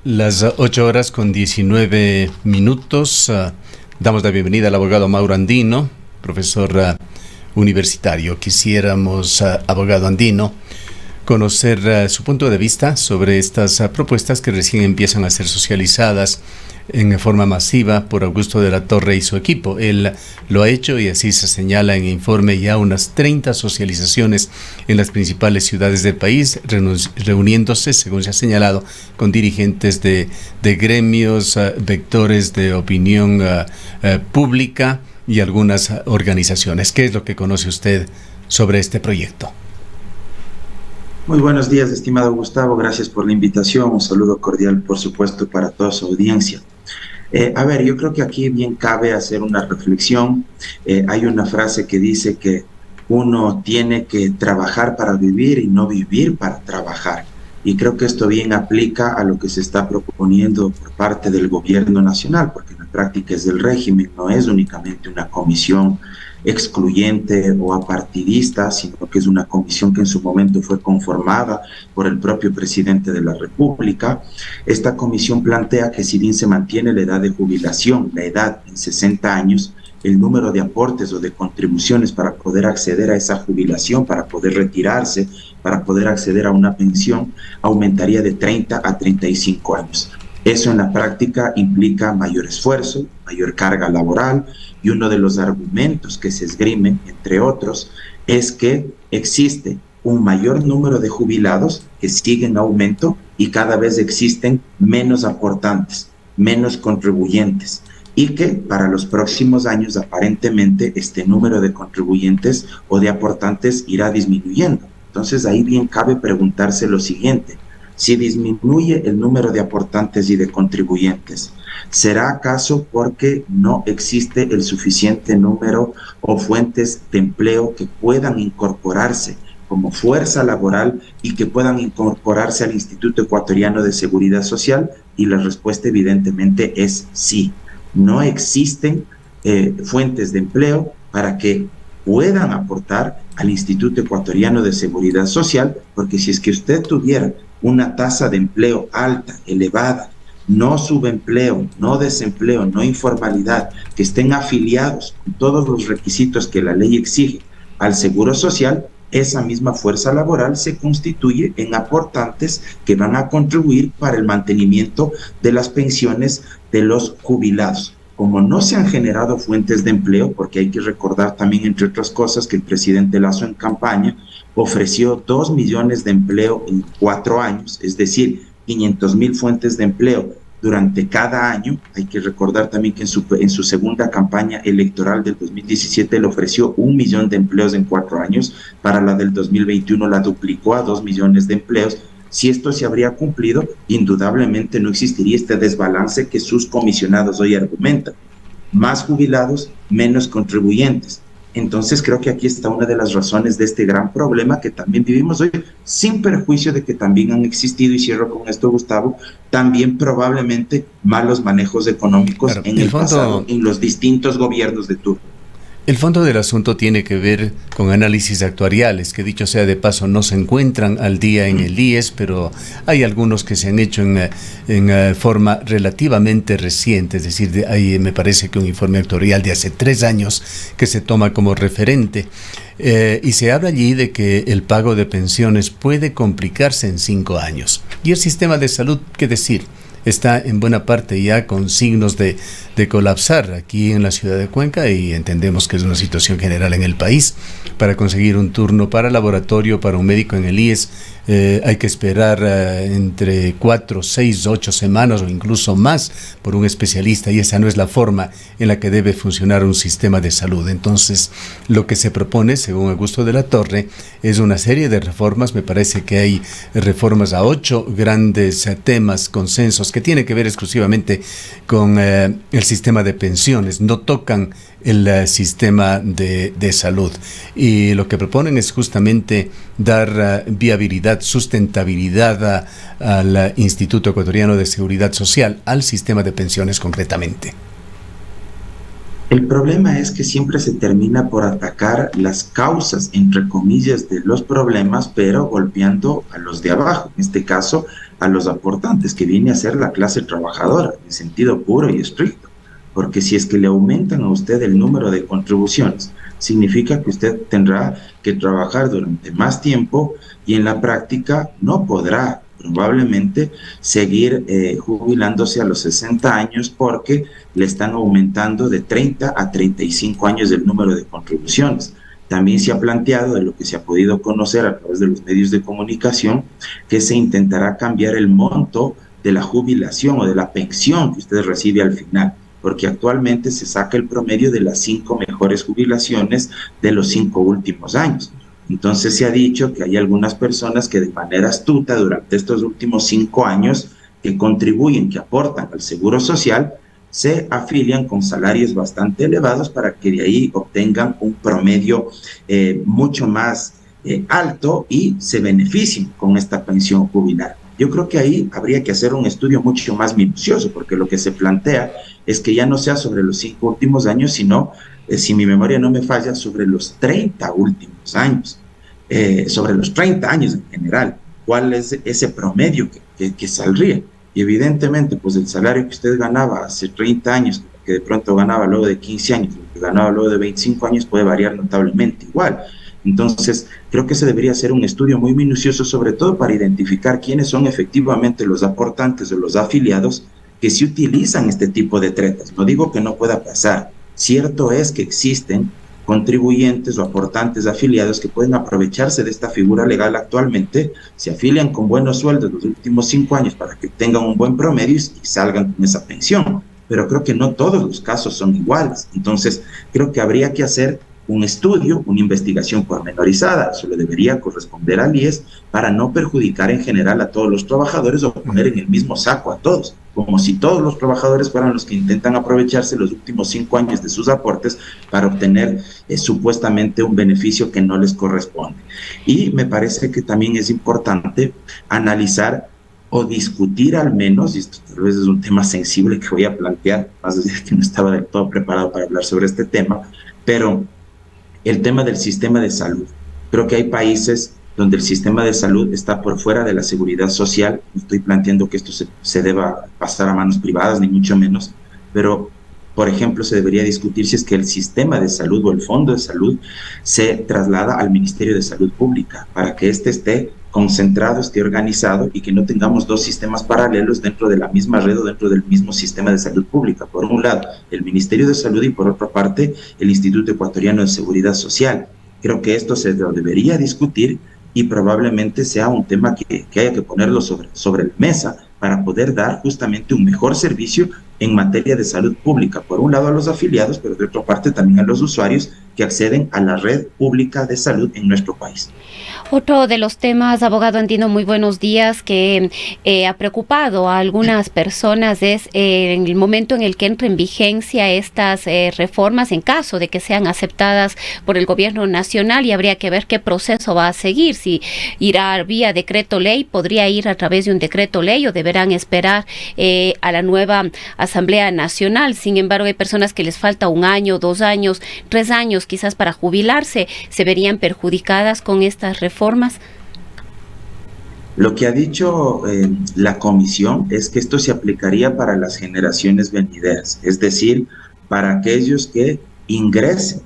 Las 8:19. Damos la bienvenida al abogado Mauro Andino, profesor universitario. Quisiéramos, abogado Andino, conocer su punto de vista sobre estas propuestas que recién empiezan a ser socializadas en forma masiva por Augusto de la Torre y su equipo. Él lo ha hecho y así se señala en el informe ya unas 30 socializaciones en las principales ciudades del país, reuniéndose, según se ha señalado, con dirigentes de gremios, vectores de opinión pública y algunas organizaciones. ¿Qué es lo que conoce usted sobre este proyecto? Muy buenos días, estimado Gustavo. Gracias por la invitación. Un saludo cordial, por supuesto, para toda su audiencia. Yo creo que aquí bien cabe hacer una reflexión. Hay una frase que dice que uno tiene que trabajar para vivir y no vivir para trabajar. Y creo que esto bien aplica a lo que se está proponiendo por parte del gobierno nacional, porque en la práctica es del régimen, no es únicamente una comisión excluyente o apartidista, sino que es una comisión que en su momento fue conformada por el propio presidente de la República. Esta comisión plantea que si bien se mantiene la edad de jubilación, la edad en 60 años, el número de aportes o de contribuciones para poder acceder a esa jubilación, para poder retirarse, para poder acceder a una pensión, aumentaría de 30 a 35 años. Eso en la práctica implica mayor esfuerzo, mayor carga laboral, y uno de los argumentos que se esgrimen, entre otros, es que existe un mayor número de jubilados que siguen en aumento y cada vez existen menos aportantes, menos contribuyentes, y que para los próximos años aparentemente este número de contribuyentes o de aportantes irá disminuyendo. Entonces ahí bien cabe preguntarse lo siguiente: si disminuye el número de aportantes y de contribuyentes, ¿será acaso porque no existe el suficiente número o fuentes de empleo que puedan incorporarse como fuerza laboral y que puedan incorporarse al Instituto Ecuatoriano de Seguridad Social? Y la respuesta evidentemente es sí. No existen fuentes de empleo para que puedan aportar al Instituto Ecuatoriano de Seguridad Social, porque si es que usted tuviera una tasa de empleo alta, elevada, no subempleo, no desempleo, no informalidad, que estén afiliados con todos los requisitos que la ley exige al Seguro Social, esa misma fuerza laboral se constituye en aportantes que van a contribuir para el mantenimiento de las pensiones de los jubilados. Como no se han generado fuentes de empleo, porque hay que recordar también, entre otras cosas, que el presidente Lasso en campaña ofreció 2 millones de empleo en 4 años, es decir, 500,000 fuentes de empleo durante cada año. Hay que recordar también que en su segunda campaña electoral del 2017 le ofreció 1 millón de empleos en 4 años, para la del 2021 la duplicó a 2 millones de empleos. Si esto se habría cumplido, indudablemente no existiría este desbalance que sus comisionados hoy argumentan: más jubilados, menos contribuyentes. Entonces creo que aquí está una de las razones de este gran problema que también vivimos hoy, sin perjuicio de que también han existido, y cierro con esto, Gustavo, también probablemente malos manejos económicos en el pasado, en los distintos gobiernos de turno. El fondo del asunto tiene que ver con análisis actuariales, que dicho sea de paso no se encuentran al día en el IES, pero hay algunos que se han hecho en forma relativamente reciente, es decir, hay, me parece que un informe actuarial de hace 3 años que se toma como referente, y se habla allí de que el pago de pensiones puede complicarse en 5 años. Y el sistema de salud, ¿qué decir? Está en buena parte ya con signos de colapsar aquí en la ciudad de Cuenca, y entendemos que es una situación general en el país. Para conseguir un turno para laboratorio para un médico en el IES hay que esperar entre 4, 6, 8 semanas o incluso más por un especialista, y esa no es la forma en la que debe funcionar un sistema de salud. Entonces, lo que se propone, según Augusto de la Torre, es una serie de reformas. Me parece que hay reformas a 8 grandes temas, consensos, que tienen que ver exclusivamente con el sistema de pensiones. No tocan el sistema de salud, y lo que proponen es justamente dar viabilidad, sustentabilidad al Instituto Ecuatoriano de Seguridad Social, al sistema de pensiones concretamente. El problema es que siempre se termina por atacar las causas, entre comillas, de los problemas, pero golpeando a los de abajo, en este caso a los aportantes, que viene a ser la clase trabajadora, en sentido puro y estricto. Porque si es que le aumentan a usted el número de contribuciones, significa que usted tendrá que trabajar durante más tiempo y en la práctica no podrá probablemente seguir jubilándose a los 60 años porque le están aumentando de 30 a 35 años el número de contribuciones. También se ha planteado, de lo que se ha podido conocer a través de los medios de comunicación, que se intentará cambiar el monto de la jubilación o de la pensión que usted recibe al final, porque actualmente se saca el promedio de las 5 mejores jubilaciones de los 5 últimos años. Entonces se ha dicho que hay algunas personas que de manera astuta durante estos últimos 5 años que contribuyen, que aportan al seguro social, se afilian con salarios bastante elevados para que de ahí obtengan un promedio mucho más alto y se beneficien con esta pensión jubilar. Yo creo que ahí habría que hacer un estudio mucho más minucioso, porque lo que se plantea es que ya no sea sobre los 5 últimos años, sino, si mi memoria no me falla, sobre los 30 últimos años, sobre los 30 años en general. ¿Cuál es ese promedio que saldría? Y evidentemente, pues el salario que usted ganaba hace 30 años, que de pronto ganaba luego de 15 años, que ganaba luego de 25 años, puede variar notablemente igual. Entonces, creo que se debería hacer un estudio muy minucioso, sobre todo para identificar quiénes son efectivamente los aportantes o los afiliados que sí utilizan este tipo de tretas. No digo que no pueda pasar. Cierto es que existen contribuyentes o aportantes afiliados que pueden aprovecharse de esta figura legal actualmente, se afilian con buenos sueldos los últimos 5 años para que tengan un buen promedio y salgan con esa pensión. Pero creo que no todos los casos son iguales. Entonces, creo que habría que hacer un estudio, una investigación pormenorizada, eso le debería corresponder al IES para no perjudicar en general a todos los trabajadores o poner en el mismo saco a todos, como si todos los trabajadores fueran los que intentan aprovecharse los últimos 5 años de sus aportes para obtener supuestamente un beneficio que no les corresponde. Y me parece que también es importante analizar o discutir al menos, y esto tal vez es un tema sensible que voy a plantear, más decir que no estaba del todo preparado para hablar sobre este tema, pero el tema del sistema de salud. Creo que hay países donde el sistema de salud está por fuera de la seguridad social. No estoy planteando que esto se deba pasar a manos privadas, ni mucho menos, pero, por ejemplo, se debería discutir si es que el sistema de salud o el fondo de salud se traslada al Ministerio de Salud Pública para que éste esté concentrado, esté organizado y que no tengamos dos sistemas paralelos dentro de la misma red o dentro del mismo sistema de salud pública. Por un lado, el Ministerio de Salud y por otra parte, el Instituto Ecuatoriano de Seguridad Social. Creo que esto se lo debería discutir y probablemente sea un tema que haya que ponerlo sobre la mesa para poder dar justamente un mejor servicio en materia de salud pública. Por un lado a los afiliados, pero de otra parte también a los usuarios que acceden a la red pública de salud en nuestro país. Otro de los temas, abogado Andino, muy buenos días, que ha preocupado a algunas personas es en el momento en el que entren en vigencia estas reformas, en caso de que sean aceptadas por el gobierno nacional, y habría que ver qué proceso va a seguir, si irá vía decreto ley, podría ir a través de un decreto ley o deberán esperar a la nueva Asamblea Nacional. Sin embargo, hay personas que les falta 1 año, 2 años, 3 años quizás para jubilarse, se verían perjudicadas con estas reformas. Lo que ha dicho la comisión es que esto se aplicaría para las generaciones venideras, es decir, para aquellos que ingresen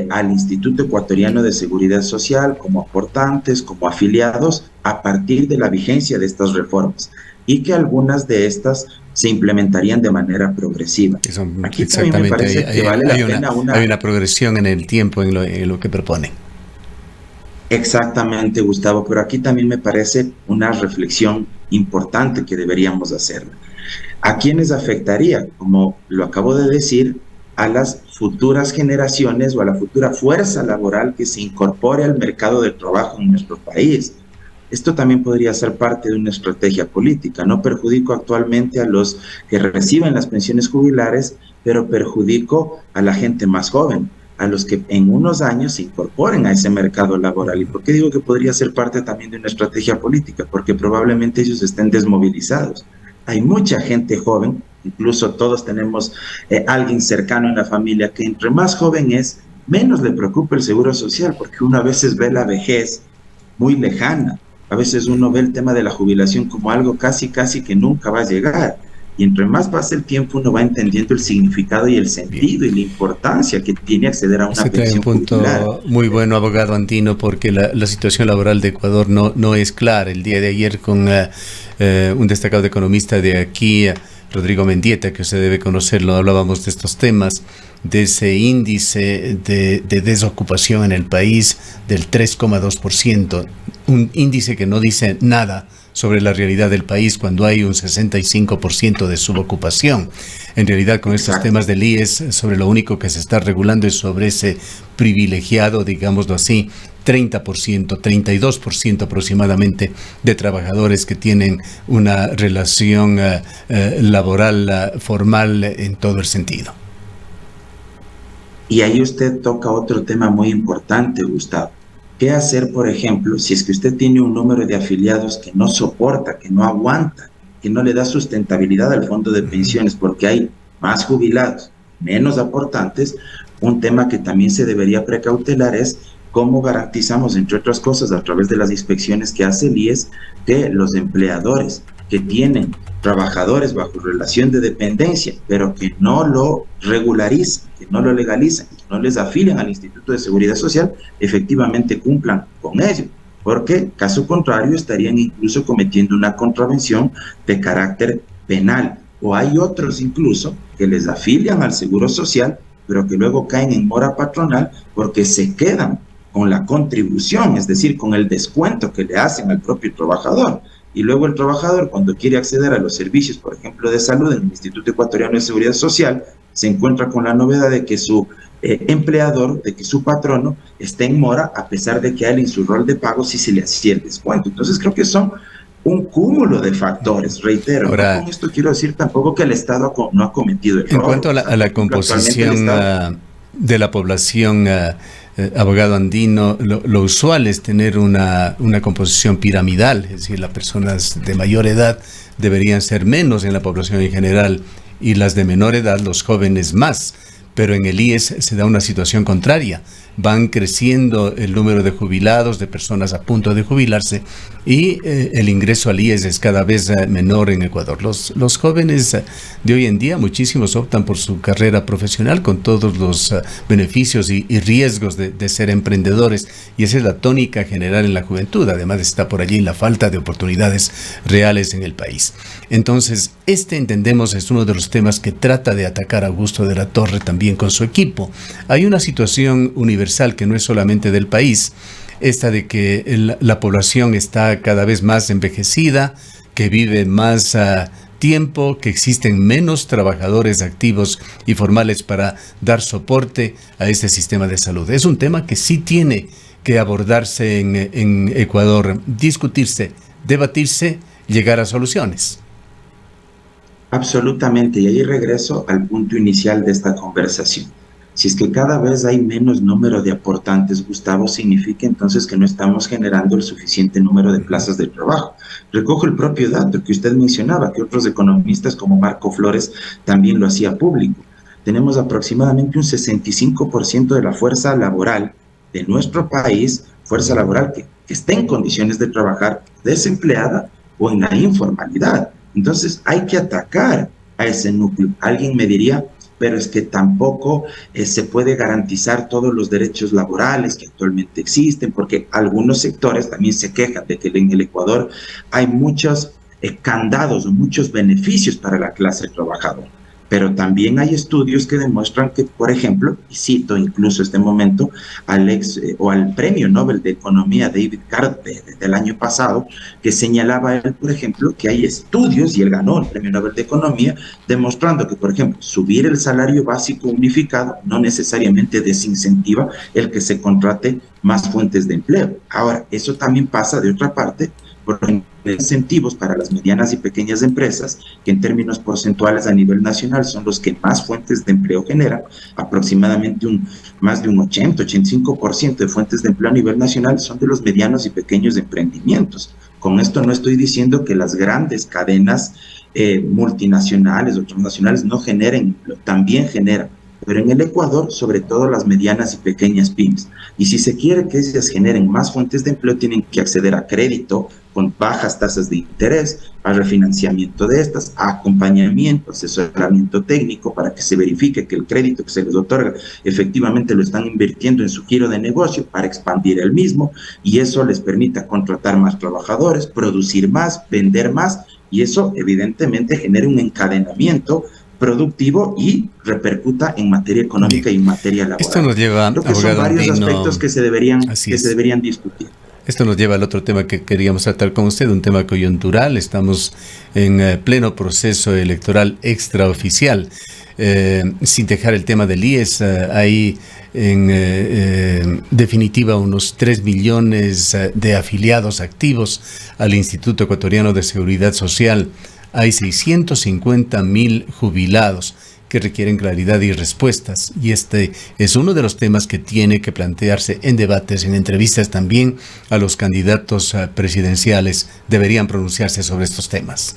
al Instituto Ecuatoriano de Seguridad Social como aportantes, como afiliados, a partir de la vigencia de estas reformas, y que algunas de estas se implementarían de manera progresiva. Eso, aquí también me parece que vale la pena hay una progresión en el tiempo en lo que proponen. Exactamente, Gustavo, pero aquí también me parece una reflexión importante que deberíamos hacer. ¿A quiénes afectaría? Como lo acabo de decir, a las futuras generaciones o a la futura fuerza laboral que se incorpore al mercado del trabajo en nuestro país. Esto también podría ser parte de una estrategia política. No perjudico actualmente a los que reciben las pensiones jubilares, pero perjudico a la gente más joven, a los que en unos años se incorporen a ese mercado laboral. ¿Y por qué digo que podría ser parte también de una estrategia política? Porque probablemente ellos estén desmovilizados. Hay mucha gente joven incluso todos tenemos alguien cercano en la familia que entre más joven es, menos le preocupa el seguro social, porque uno a veces ve la vejez muy lejana. A veces uno ve el tema de la jubilación como algo casi que nunca va a llegar. Y entre más pasa el tiempo, uno va entendiendo el significado y el sentido y la importancia que tiene acceder a una pensión. Se trae un punto popular. Muy bueno, abogado Andino, porque la situación laboral de Ecuador no es clara. El día de ayer con un destacado economista de aquí, Rodrigo Mendieta, que usted debe conocerlo, hablábamos de estos temas, de ese índice de desocupación en el país del 3,2%, un índice que no dice nada sobre la realidad del país cuando hay un 65% de subocupación. En realidad, con estos temas del IES, sobre lo único que se está regulando es sobre ese privilegiado, digámoslo así, 30%, 32% aproximadamente de trabajadores que tienen una relación laboral formal en todo el sentido. Y ahí usted toca otro tema muy importante, Gustavo. ¿Qué hacer, por ejemplo, si es que usted tiene un número de afiliados que no soporta, que no aguanta, que no le da sustentabilidad al fondo de pensiones porque hay más jubilados, menos aportantes? Un tema que también se debería precautelar es cómo garantizamos, entre otras cosas, a través de las inspecciones que hace el IES, que los empleadores que tienen trabajadores bajo relación de dependencia, pero que no lo regularizan, que no lo legalizan, que no les afilian al Instituto de Seguridad Social, efectivamente cumplan con ello, porque caso contrario estarían incluso cometiendo una contravención de carácter penal. O hay otros incluso que les afilian al Seguro Social, pero que luego caen en mora patronal porque se quedan con la contribución, es decir, con el descuento que le hacen al propio trabajador. Y luego el trabajador, cuando quiere acceder a los servicios, por ejemplo, de salud en el Instituto Ecuatoriano de Seguridad Social, se encuentra con la novedad de que su empleador, de que su patrono esté en mora, a pesar de que a él en su rol de pago sí se le hacía el descuento. Entonces creo que son un cúmulo de factores, reitero. Ahora, no con esto quiero decir tampoco que el Estado no ha cometido errores. En cuanto a la composición de la población, abogado Andino, lo usual es tener una composición piramidal, es decir, las personas de mayor edad deberían ser menos en la población en general y las de menor edad, los jóvenes, más. Pero en el IES se da una situación contraria. Van creciendo el número de jubilados, de personas a punto de jubilarse, y el ingreso al IES es cada vez menor en Ecuador. Los jóvenes de hoy en día, muchísimos optan por su carrera profesional con todos los beneficios y riesgos de ser emprendedores, y esa es la tónica general en la juventud. Además está por allí la falta de oportunidades reales en el país. Entonces, entendemos, es uno de los temas que trata de atacar Augusto de la Torre también con su equipo. Hay una situación universal que no es solamente del país, esta de que la población está cada vez más envejecida, que vive más tiempo, que existen menos trabajadores activos y formales para dar soporte a este sistema de salud. Es un tema que sí tiene que abordarse en Ecuador, discutirse, debatirse, llegar a soluciones. Absolutamente, y ahí regreso al punto inicial de esta conversación. Si es que cada vez hay menos número de aportantes, Gustavo, significa entonces que no estamos generando el suficiente número de plazas de trabajo. Recojo el propio dato que usted mencionaba, que otros economistas como Marco Flores también lo hacía público. Tenemos aproximadamente un 65% de la fuerza laboral de nuestro país, fuerza laboral que esté en condiciones de trabajar desempleada o en la informalidad. Entonces hay que atacar a ese núcleo. Alguien me diría, pero es que tampoco se puede garantizar todos los derechos laborales que actualmente existen, porque algunos sectores también se quejan de que en el Ecuador hay muchos candados o muchos beneficios para la clase trabajadora. Pero también hay estudios que demuestran que, por ejemplo, y cito incluso este momento al premio Nobel de Economía David Card del año pasado, que señalaba él, por ejemplo, que hay estudios, y él ganó el premio Nobel de Economía, demostrando que, por ejemplo, subir el salario básico unificado no necesariamente desincentiva el que se contrate más fuentes de empleo. Ahora, eso también pasa de otra parte por incentivos para las medianas y pequeñas empresas, que en términos porcentuales a nivel nacional son los que más fuentes de empleo generan. Aproximadamente más de un 80-85% de fuentes de empleo a nivel nacional son de los medianos y pequeños emprendimientos, Con esto no estoy diciendo que las grandes cadenas multinacionales o transnacionales no generen empleo, también generan, pero en el Ecuador, sobre todo las medianas y pequeñas pymes. Y si se quiere que ellas generen más fuentes de empleo, tienen que acceder a crédito con bajas tasas de interés, a refinanciamiento de estas, a acompañamiento, asesoramiento técnico para que se verifique que el crédito que se les otorga efectivamente lo están invirtiendo en su giro de negocio para expandir el mismo, y eso les permita contratar más trabajadores, producir más, vender más, y eso evidentemente genera un encadenamiento productivo y repercuta en materia económica y en materia laboral. Esto nos lleva, creo que son varios aspectos que se deberían discutir. Esto nos lleva al otro tema que queríamos tratar con usted, un tema coyuntural. Estamos en pleno proceso electoral extraoficial. Sin dejar el tema del IES, hay en definitiva unos 3 millones de afiliados activos al Instituto Ecuatoriano de Seguridad Social. Hay 650,000 jubilados que requieren claridad y respuestas, y este es uno de los temas que tiene que plantearse en debates, en entrevistas también a los candidatos presidenciales. Deberían pronunciarse sobre estos temas.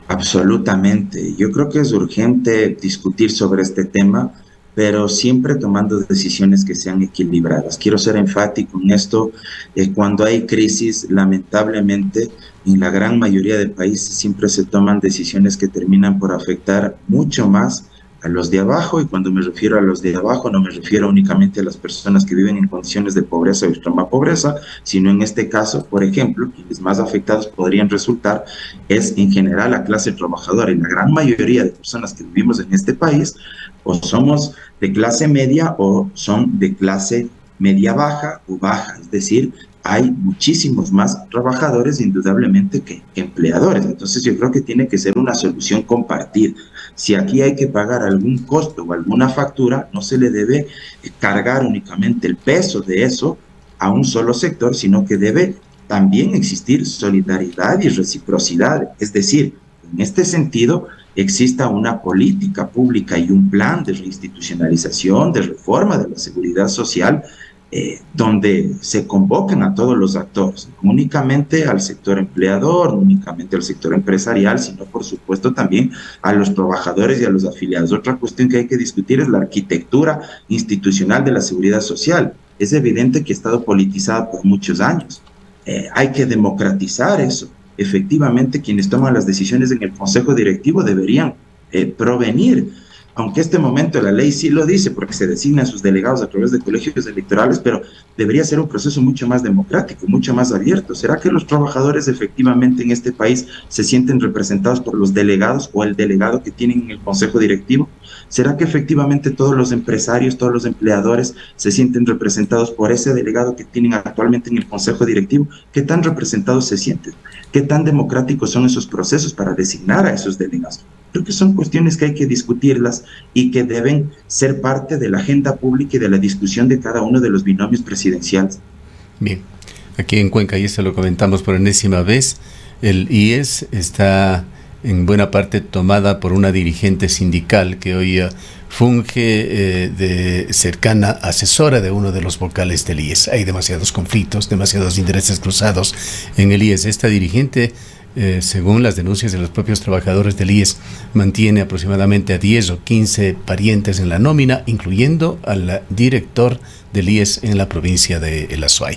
Absolutamente. Yo creo que es urgente discutir sobre este tema, pero siempre tomando decisiones que sean equilibradas. Quiero ser enfático en esto. Cuando hay crisis, lamentablemente, en la gran mayoría de países siempre se toman decisiones que terminan por afectar mucho más a los de abajo, y cuando me refiero a los de abajo no me refiero únicamente a las personas que viven en condiciones de pobreza o extrema pobreza, sino en este caso, por ejemplo, quienes más afectados podrían resultar es en general la clase trabajadora, y la gran mayoría de personas que vivimos en este país o somos de clase media o son de clase media baja o baja, es decir, hay muchísimos más trabajadores indudablemente que empleadores. Entonces yo creo que tiene que ser una solución compartida. Si aquí hay que pagar algún costo o alguna factura, no se le debe cargar únicamente el peso de eso a un solo sector, sino que debe también existir solidaridad y reciprocidad. Es decir, en este sentido, exista una política pública y un plan de reinstitucionalización, de reforma de la seguridad social, donde se convoquen a todos los actores, no únicamente al sector empleador, no únicamente al sector empresarial, sino por supuesto también a los trabajadores y a los afiliados. Otra cuestión que hay que discutir es la arquitectura institucional de la seguridad social. Es evidente que ha estado politizada por muchos años. Hay que democratizar eso. Efectivamente, quienes toman las decisiones en el Consejo Directivo deberían provenir, aunque este momento la ley sí lo dice, porque se designan sus delegados a través de colegios electorales, pero debería ser un proceso mucho más democrático, mucho más abierto. ¿Será que los trabajadores efectivamente en este país se sienten representados por los delegados o el delegado que tienen en el Consejo Directivo? ¿Será que efectivamente todos los empresarios, todos los empleadores se sienten representados por ese delegado que tienen actualmente en el Consejo Directivo? ¿Qué tan representados se sienten? ¿Qué tan democráticos son esos procesos para designar a esos delegados? Creo que son cuestiones que hay que discutirlas y que deben ser parte de la agenda pública y de la discusión de cada uno de los binomios presidenciales. Bien, aquí en Cuenca, y esto lo comentamos por enésima vez, el IES está en buena parte tomada por una dirigente sindical que hoy funge de cercana asesora de uno de los vocales del IES. Hay demasiados conflictos, demasiados intereses cruzados en el IES. Esta dirigente, según las denuncias de los propios trabajadores del IES, mantiene aproximadamente a 10 o 15 parientes en la nómina, incluyendo al director del IES en la provincia de El Azuay.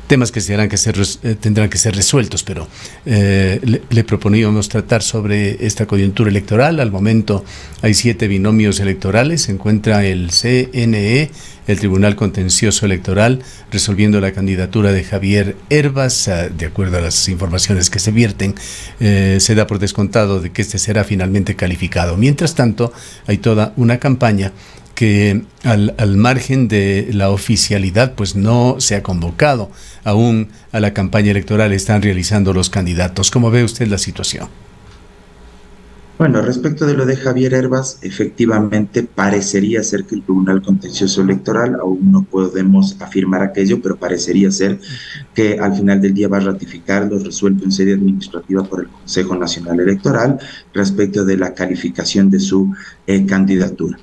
Temas que tendrán que ser resueltos, pero le proponíamos tratar sobre esta coyuntura electoral. Al momento hay 7 binomios electorales. Se encuentra el CNE, el Tribunal Contencioso Electoral, resolviendo la candidatura de Javier Herbas. De acuerdo a las informaciones que se vierten, se da por descontado de que este será finalmente calificado. Mientras tanto, hay toda una campaña que al margen de la oficialidad, pues no se ha convocado aún a la campaña electoral, están realizando los candidatos. ¿Cómo ve usted la situación? Bueno, respecto de lo de Javier Herbas, efectivamente parecería ser que el Tribunal Contencioso Electoral, aún no podemos afirmar aquello, pero parecería ser que al final del día va a ratificar lo resuelto en sede administrativa por el Consejo Nacional Electoral respecto de la calificación de su candidatura.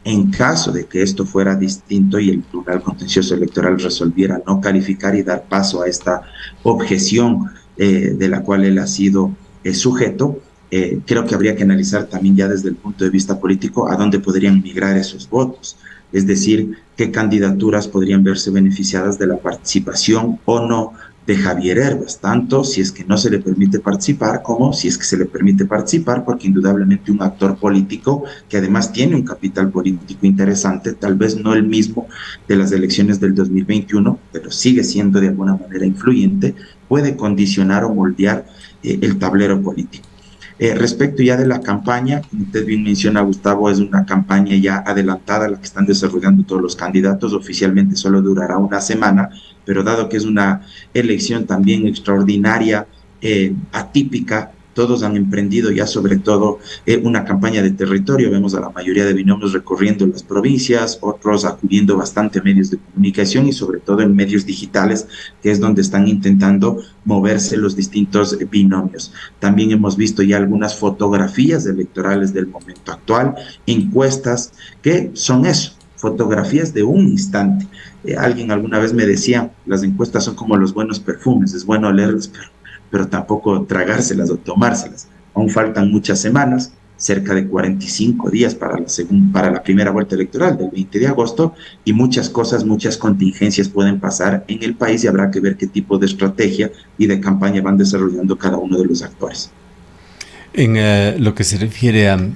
En caso de que esto fuera distinto y el Tribunal Contencioso Electoral resolviera no calificar y dar paso a esta objeción de la cual él ha sido sujeto. Creo que habría que analizar también ya desde el punto de vista político a dónde podrían migrar esos votos, es decir, qué candidaturas podrían verse beneficiadas de la participación o no de Javier Hervas, tanto si es que no se le permite participar como si es que se le permite participar, porque indudablemente un actor político que además tiene un capital político interesante, tal vez no el mismo de las elecciones del 2021, pero sigue siendo de alguna manera influyente, puede condicionar o moldear el tablero político. Respecto ya de la campaña, como usted bien menciona, Gustavo, es una campaña ya adelantada la que están desarrollando todos los candidatos. Oficialmente solo durará una semana, pero dado que es una elección también extraordinaria, atípica, todos han emprendido ya sobre todo una campaña de territorio. Vemos a la mayoría de binomios recorriendo las provincias, otros acudiendo bastante a medios de comunicación y sobre todo en medios digitales, que es donde están intentando moverse los distintos binomios. También hemos visto ya algunas fotografías electorales del momento actual, encuestas que son eso, fotografías de un instante. Alguien alguna vez me decía, las encuestas son como los buenos perfumes, es bueno olerlas, pero tampoco tragárselas o tomárselas. Aún faltan muchas semanas, cerca de 45 días para la primera vuelta electoral del 20 de agosto, y muchas cosas, muchas contingencias pueden pasar en el país y habrá que ver qué tipo de estrategia y de campaña van desarrollando cada uno de los actores. En lo que se refiere a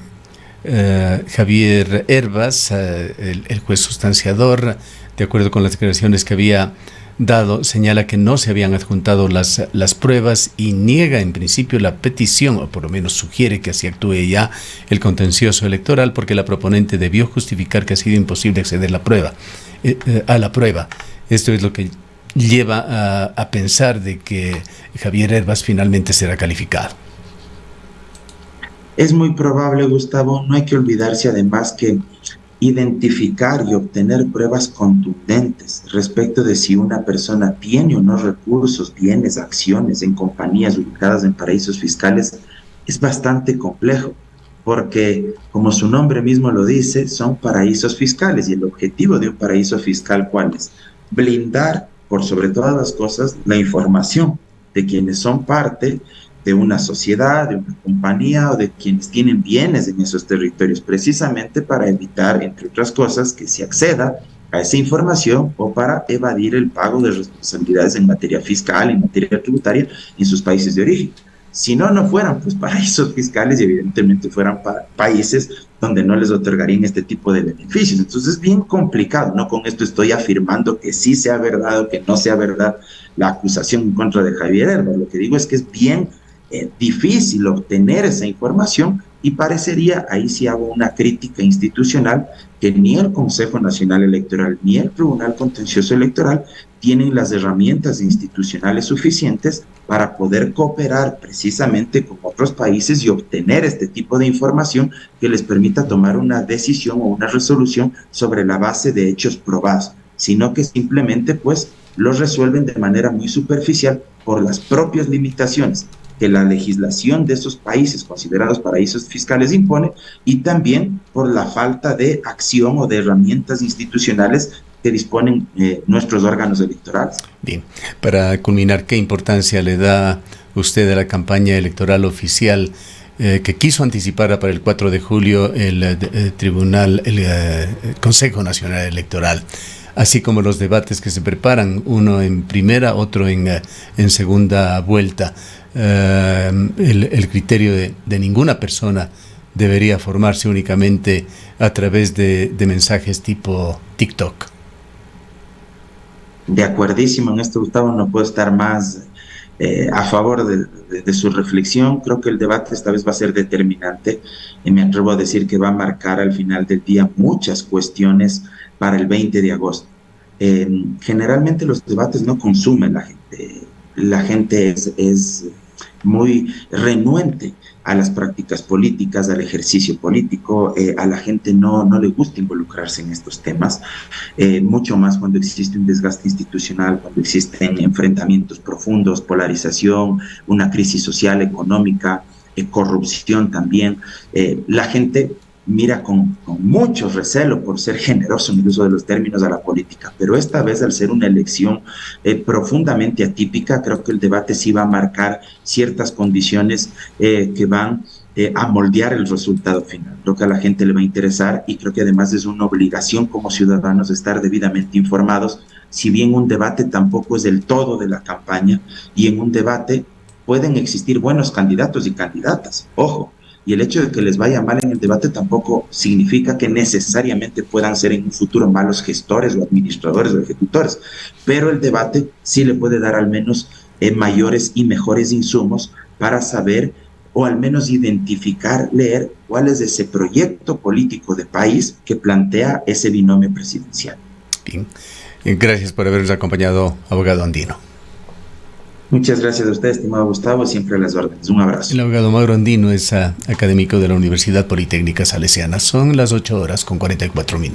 Javier Hervas, el juez sustanciador, de acuerdo con las declaraciones que había dado, señala que no se habían adjuntado las pruebas y niega en principio la petición, o por lo menos sugiere que así actúe ya el contencioso electoral, porque la proponente debió justificar que ha sido imposible acceder a la prueba. Esto es lo que lleva a pensar de que Javier Hervas finalmente será calificado. Es muy probable, Gustavo. No hay que olvidarse además que identificar y obtener pruebas contundentes respecto de si una persona tiene o no recursos, bienes, acciones en compañías ubicadas en paraísos fiscales es bastante complejo, porque como su nombre mismo lo dice, son paraísos fiscales, y el objetivo de un paraíso fiscal, ¿cuál es? Blindar, por sobre todas las cosas, la información de quienes son parte de una sociedad, de una compañía o de quienes tienen bienes en esos territorios, precisamente para evitar, entre otras cosas, que se acceda a esa información o para evadir el pago de responsabilidades en materia fiscal, en materia tributaria en sus países de origen. Si no, no fueran pues paraísos fiscales y evidentemente fueran países donde no les otorgarían este tipo de beneficios. Entonces es bien complicado. No con esto estoy afirmando que sí sea verdad o que no sea verdad la acusación en contra de Javier Hervas. Lo que digo es que es bien difícil obtener esa información, y parecería, ahí sí hago una crítica institucional, que ni el Consejo Nacional Electoral ni el Tribunal Contencioso Electoral tienen las herramientas institucionales suficientes para poder cooperar precisamente con otros países y obtener este tipo de información que les permita tomar una decisión o una resolución sobre la base de hechos probados, sino que simplemente pues los resuelven de manera muy superficial por las propias limitaciones que la legislación de esos países considerados paraísos fiscales impone, y también por la falta de acción o de herramientas institucionales que disponen nuestros órganos electorales. Bien, para culminar, ¿qué importancia le da usted a la campaña electoral oficial que quiso anticipar para el 4 de julio el Consejo Nacional Electoral, así como los debates que se preparan, uno en primera, otro en segunda vuelta? El criterio de ninguna persona debería formarse únicamente a través de mensajes tipo TikTok. De acuerdísimo en esto, Gustavo, no puedo estar más a favor de su reflexión. Creo que el debate esta vez va a ser determinante, y me atrevo a decir que va a marcar al final del día muchas cuestiones para el 20 de agosto. Generalmente los debates no consumen la gente es muy renuente a las prácticas políticas, al ejercicio político. A la gente no le gusta involucrarse en estos temas, mucho más cuando existe un desgaste institucional, cuando existen enfrentamientos profundos, polarización, una crisis social, económica, corrupción también. La gente mira con mucho recelo, por ser generoso en el uso de los términos, a la política. Pero esta vez, al ser una elección profundamente atípica, creo que el debate sí va a marcar ciertas condiciones que van a moldear el resultado final. Creo que a la gente le va a interesar y creo que además es una obligación como ciudadanos estar debidamente informados, si bien un debate tampoco es el todo de la campaña, y en un debate pueden existir buenos candidatos y candidatas, ojo, y el hecho de que les vaya mal en el debate tampoco significa que necesariamente puedan ser en un futuro malos gestores o administradores o ejecutores, pero el debate sí le puede dar al menos mayores y mejores insumos para saber o al menos identificar, leer cuál es ese proyecto político de país que plantea ese binomio presidencial. Bien. Gracias por habernos acompañado, abogado Andino. Muchas gracias a usted, estimado Gustavo, siempre a las órdenes. Un abrazo. El abogado Mauro Andino es académico de la Universidad Politécnica Salesiana. Son las 8:44 minutos.